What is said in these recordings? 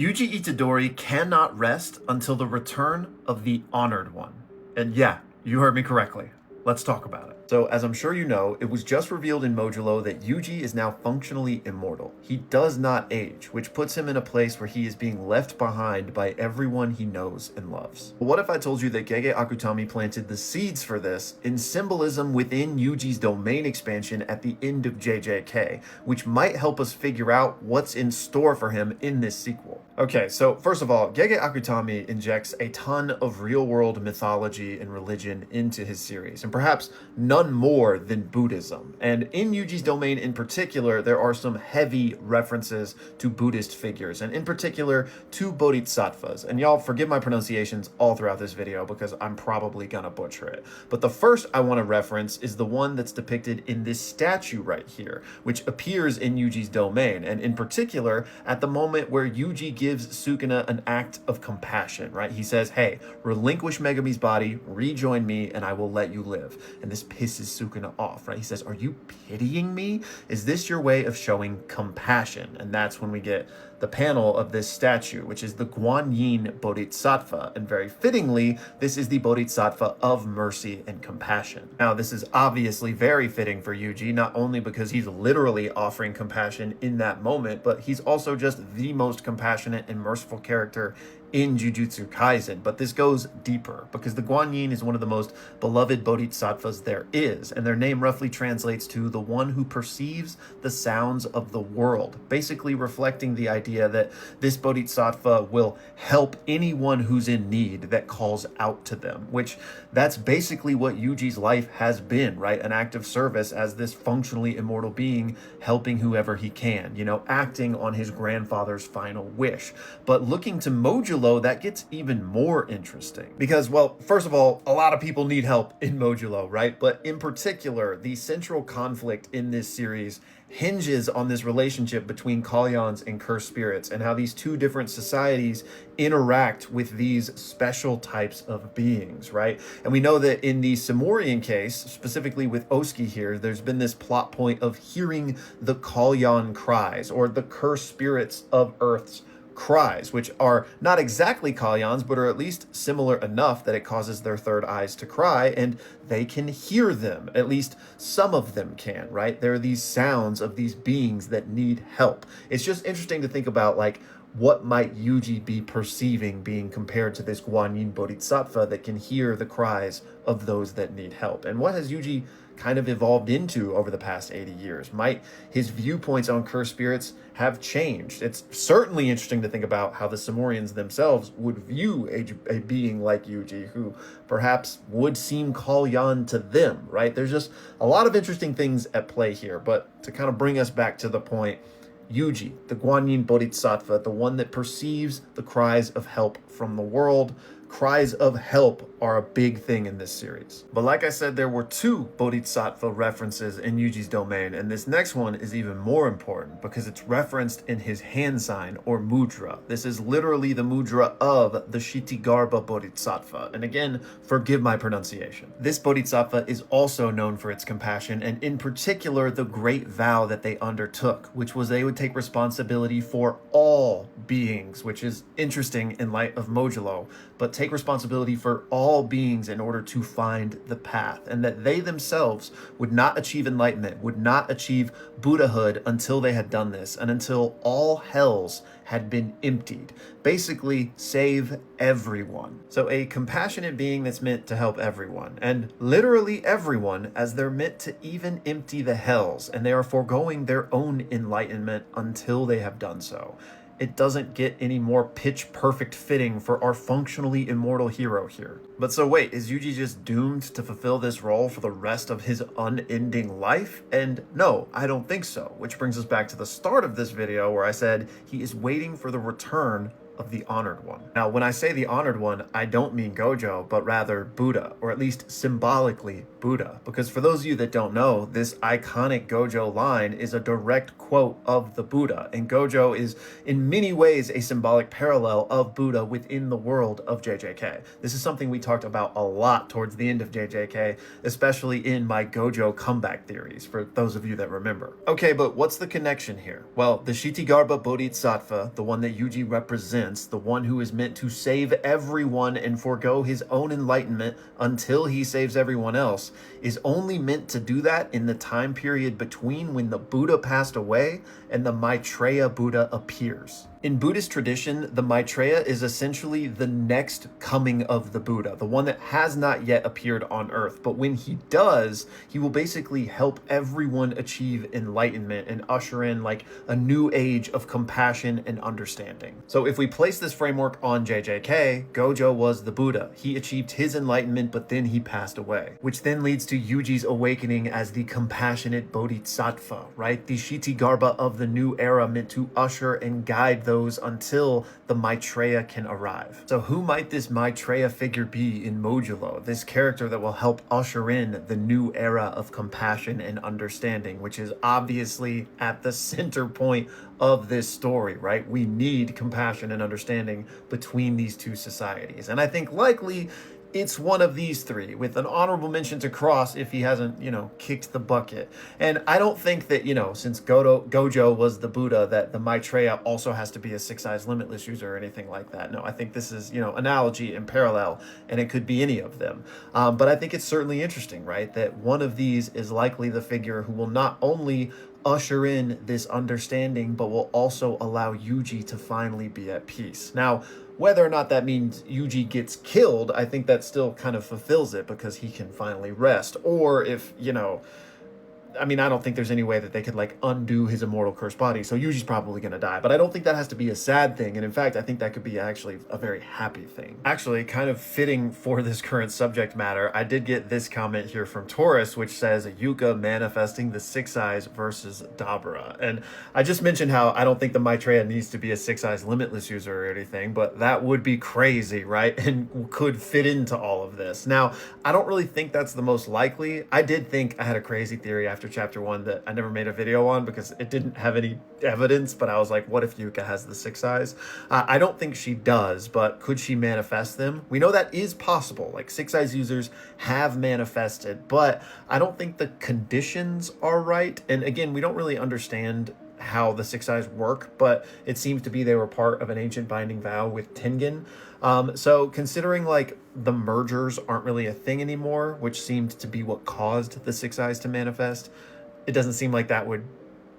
Yuji Itadori cannot rest until the return of the Honored One. And yeah, you heard me correctly. Let's talk about it. So, as I'm sure you know, it was just revealed in Modulo that Yuji is now functionally immortal. He does not age, which puts him in a place where he is being left behind by everyone he knows and loves. But what if I told you that Gege Akutami planted the seeds for this in symbolism within Yuji's domain expansion at the end of JJK, which might help us figure out what's in store for him in this sequel? Okay, so first of all, Gege Akutami injects a ton of real-world mythology and religion into his series, and perhaps none more than Buddhism. And in Yuji's domain in particular, there are some heavy references to Buddhist figures, and in particular, to bodhisattvas. And y'all, forgive my pronunciations all throughout this video because I'm probably gonna butcher it. But the first I want to reference is the one that's depicted in this statue right here, which appears in Yuji's domain, and in particular, at the moment where Yuji gives Sukuna an act of compassion, right? He says, hey, relinquish Megami's body, rejoin me, and I will let you live. And this pisses Sukuna off, right? He says, are you pitying me? Is this your way of showing compassion? And that's when we get the panel of this statue, which is the Guanyin Bodhisattva. And very fittingly, this is the Bodhisattva of mercy and compassion. Now, this is obviously very fitting for Yuji, not only because he's literally offering compassion in that moment, but he's also just the most compassionate and merciful character in Jujutsu Kaisen. But this goes deeper because the Guanyin is one of the most beloved bodhisattvas there is, and their name roughly translates to the one who perceives the sounds of the world, basically reflecting the idea that this bodhisattva will help anyone who's in need that calls out to them, which that's basically what Yuji's life has been, right? An act of service as this functionally immortal being, helping whoever he can, you know, acting on his grandfather's final wish. But looking to Modulo, that gets even more interesting because, well, first of all, a lot of people need help in Modulo, right? But in particular, the central conflict in this series hinges on this relationship between Kalyans and cursed spirits and how these two different societies interact with these special types of beings, right? And we know that in the Simorian case, specifically with Oski here, there's been this plot point of hearing the Kalyan cries, or the cursed spirits of Earth's cries, which are not exactly Kalyans, but are at least similar enough that it causes their third eyes to cry, and they can hear them. At least some of them can, right? There are these sounds of these beings that need help. It's just interesting to think about, like, what might Yuji be perceiving being compared to this Guanyin Bodhisattva that can hear the cries of those that need help? And what has Yuji kind of evolved into over the past 80 years? Might his viewpoints on cursed spirits have changed? It's certainly interesting to think about how the Simorians themselves would view a being like Yuji, who perhaps would seem Kalyan to them, right? There's just a lot of interesting things at play here. But to kind of bring us back to the point, Yuji, the Guanyin Bodhisattva, the one that perceives the cries of help from the world. Cries of help are a big thing in this series. But like I said, there were two Bodhisattva references in Yuji's domain, and this next one is even more important because it's referenced in his hand sign, or mudra. This is literally the mudra of the Kshitigarbha Bodhisattva. And again, forgive my pronunciation. This Bodhisattva is also known for its compassion, and in particular, the great vow that they undertook, which was they would take responsibility for all beings, which is interesting in light of Modulo, but take responsibility for all beings in order to find the path, and that they themselves would not achieve enlightenment, would not achieve Buddhahood until they had done this, and until all hells had been emptied. Basically, save everyone. So a compassionate being that's meant to help everyone, and literally everyone, as they're meant to even empty the hells, and they are foregoing their own enlightenment until they have done so. It doesn't get any more pitch perfect fitting for our functionally immortal hero here. But so wait, is Yuji just doomed to fulfill this role for the rest of his unending life? And no, I don't think so. Which brings us back to the start of this video where I said he is waiting for the return of the Honored One. Now, when I say the Honored One, I don't mean Gojo, but rather Buddha, or at least symbolically Buddha. Because for those of you that don't know, this iconic Gojo line is a direct quote of the Buddha. And Gojo is in many ways a symbolic parallel of Buddha within the world of JJK. This is something we talked about a lot towards the end of JJK, especially in my Gojo comeback theories, for those of you that remember. Okay, but what's the connection here? Well, the Kshitigarbha Bodhisattva, the one that Yuji represents, the one who is meant to save everyone and forego his own enlightenment until he saves everyone else, is only meant to do that in the time period between when the Buddha passed away and the Maitreya Buddha appears. In Buddhist tradition, the Maitreya is essentially the next coming of the Buddha, the one that has not yet appeared on earth. But when he does, he will basically help everyone achieve enlightenment and usher in like a new age of compassion and understanding. So if we place this framework on JJK, Gojo was the Buddha. He achieved his enlightenment, but then he passed away, which then leads to Yuji's awakening as the compassionate Bodhisattva, right? The Kshitigarbha of the new era, meant to usher and guide those until the Maitreya can arrive. So who might this Maitreya figure be in Modulo, this character that will help usher in the new era of compassion and understanding, which is obviously at the center point of this story, right? We need compassion and understanding between these two societies. And I think likely it's one of these three, with an honorable mention to Cross if he hasn't, kicked the bucket. And I don't think that, since Gojo was the Buddha, that the Maitreya also has to be a Six Eyes Limitless user or anything like that. No, I think this is, analogy and parallel, and it could be any of them. But I think it's certainly interesting, right, that one of these is likely the figure who will not only usher in this understanding, but will also allow Yuji to finally be at peace. Now, whether or not that means Yuji gets killed, I think that still kind of fulfills it, because he can finally rest. Or if, I don't think there's any way that they could undo his immortal cursed body. So Yuji's probably going to die, but I don't think that has to be a sad thing. And in fact, I think that could be actually a very happy thing. Actually, kind of fitting for this current subject matter, I did get this comment here from Taurus, which says Yuka manifesting the Six Eyes versus Dabura. And I just mentioned how I don't think the Maitreya needs to be a Six Eyes Limitless user or anything, but that would be crazy, right? And could fit into all of this. Now, I don't really think that's the most likely. I did think I had a crazy theory after chapter 1 that I never made a video on because it didn't have any evidence, but I was like, what if Yuka has the Six Eyes? I don't think she does, but could she manifest them? We know that is possible. Six Eyes users have manifested, but I don't think the conditions are right. And again, we don't really understand how the Six Eyes work, but it seems to be they were part of an ancient binding vow with Tengen. So considering the mergers aren't really a thing anymore, which seemed to be what caused the Six Eyes to manifest, it doesn't seem like that would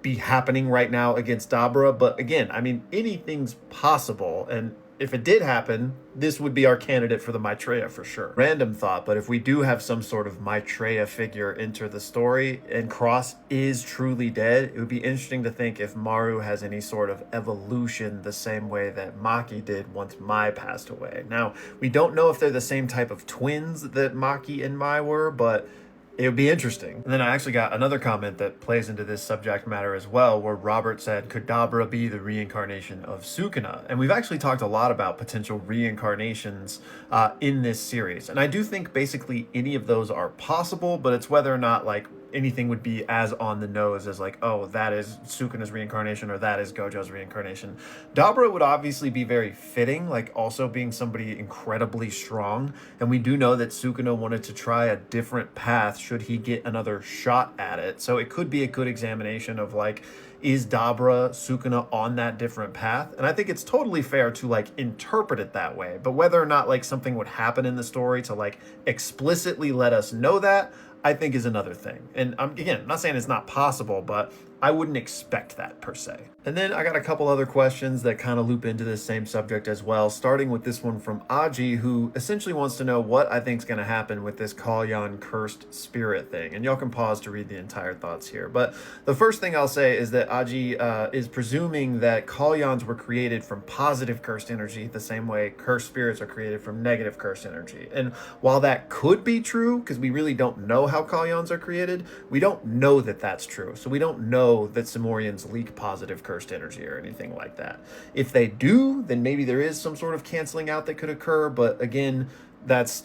be happening right now against Dabura. But again, anything's possible, and if it did happen, this would be our candidate for the Maitreya for sure. Random thought, but if we do have some sort of Maitreya figure enter the story and Cross is truly dead, it would be interesting to think if Maru has any sort of evolution the same way that Maki did once Mai passed away. Now, we don't know if they're the same type of twins that Maki and Mai were, but it would be interesting. And then I actually got another comment that plays into this subject matter as well, where Robert said, could Dabura be the reincarnation of Sukuna? And we've actually talked a lot about potential reincarnations in this series. And I do think basically any of those are possible, but it's whether or not anything would be as on the nose as oh, that is Sukuna's reincarnation or that is Gojo's reincarnation. Dabura would obviously be very fitting, also being somebody incredibly strong. And we do know that Sukuna wanted to try a different path should he get another shot at it. So it could be a good examination of is Dabura Sukuna on that different path? And I think it's totally fair to interpret it that way. But whether or not something would happen in the story to explicitly let us know that, I think is another thing. And again, I'm not saying it's not possible, but I wouldn't expect that per se. And then I got a couple other questions that kind of loop into this same subject as well, starting with this one from Aji, who essentially wants to know what I think is going to happen with this Kalyan cursed spirit thing. And y'all can pause to read the entire thoughts here. But the first thing I'll say is that Aji is presuming that Kalyans were created from positive cursed energy, the same way cursed spirits are created from negative cursed energy. And while that could be true, because we really don't know how Kalyans are created, we don't know that that's true. So we don't know that Simorians leak positive cursed energy or anything like that. If they do, then maybe there is some sort of canceling out that could occur, but again, that's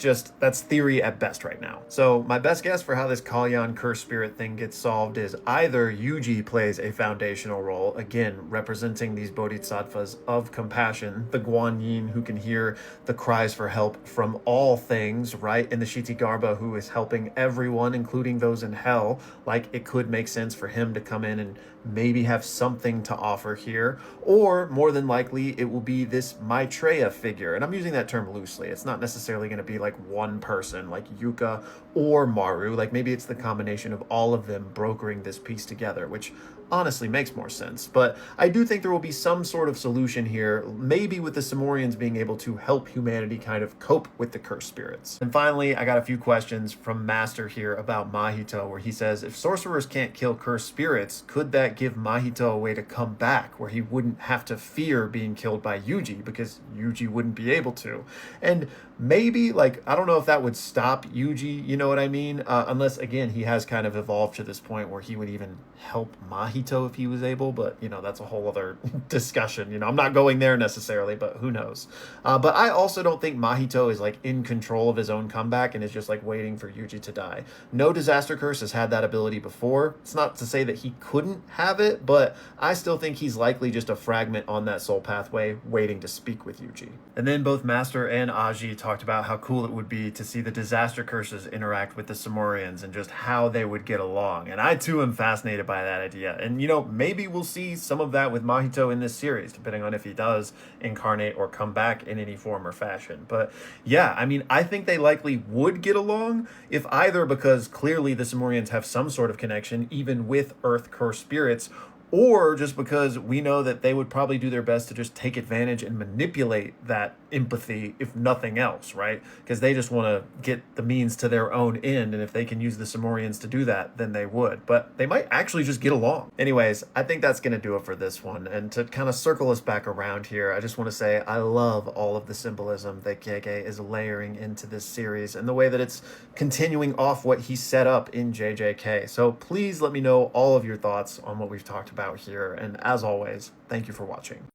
theory at best right now. So my best guess for how this Kalyan curse spirit thing gets solved is either Yuji plays a foundational role, again representing these bodhisattvas of compassion, the Guanyin who can hear the cries for help from all things, right? And the Shitigarbha who is helping everyone, including those in hell. Like, it could make sense for him to come in and maybe have something to offer here. Or more than likely, it will be this Maitreya figure. And I'm using that term loosely. It's not necessarily going to be like one person like Yuka or Maru. Like, maybe it's the combination of all of them brokering this piece together, which honestly makes more sense. But I do think there will be some sort of solution here, maybe with the Samorians being able to help humanity kind of cope with the cursed spirits. And finally, I got a few questions from Master here about Mahito, where he says, if sorcerers can't kill cursed spirits, could that give Mahito a way to come back where he wouldn't have to fear being killed by Yuji, because Yuji wouldn't be able to? And maybe, like, I don't know if that would stop Yuji, you know what I mean? Unless, again, he has kind of evolved to this point where he would even help Mahito if he was able, but, you know, that's a whole other discussion. You know, I'm not going there necessarily, but who knows? But I also don't think Mahito is, like, in control of his own comeback and is just, like, waiting for Yuji to die. No Disaster Curse has had that ability before. It's not to say that he couldn't have it, but I still think he's likely just a fragment on that soul pathway waiting to speak with Yuji. And then both Master and Aji talked about how cool it would be to see the Disaster Curses interact with the Samorians and just how they would get along. And I too am fascinated by that idea. And, you know, maybe we'll see some of that with Mahito in this series, depending on if he does incarnate or come back in any form or fashion. But yeah, I mean, I think they likely would get along, if either because clearly the Samorians have some sort of connection, even with Earth cursed spirits, or just because we know that they would probably do their best to just take advantage and manipulate that empathy, if nothing else, right? Because they just want to get the means to their own end, and if they can use the Samorians to do that, then they would. But they might actually just get along. Anyways, I think that's going to do it for this one. And to kind of circle us back around here, I just want to say I love all of the symbolism that Gege is layering into this series and the way that it's continuing off what he set up in JJK. So please let me know all of your thoughts on what we've talked about here. And as always, thank you for watching.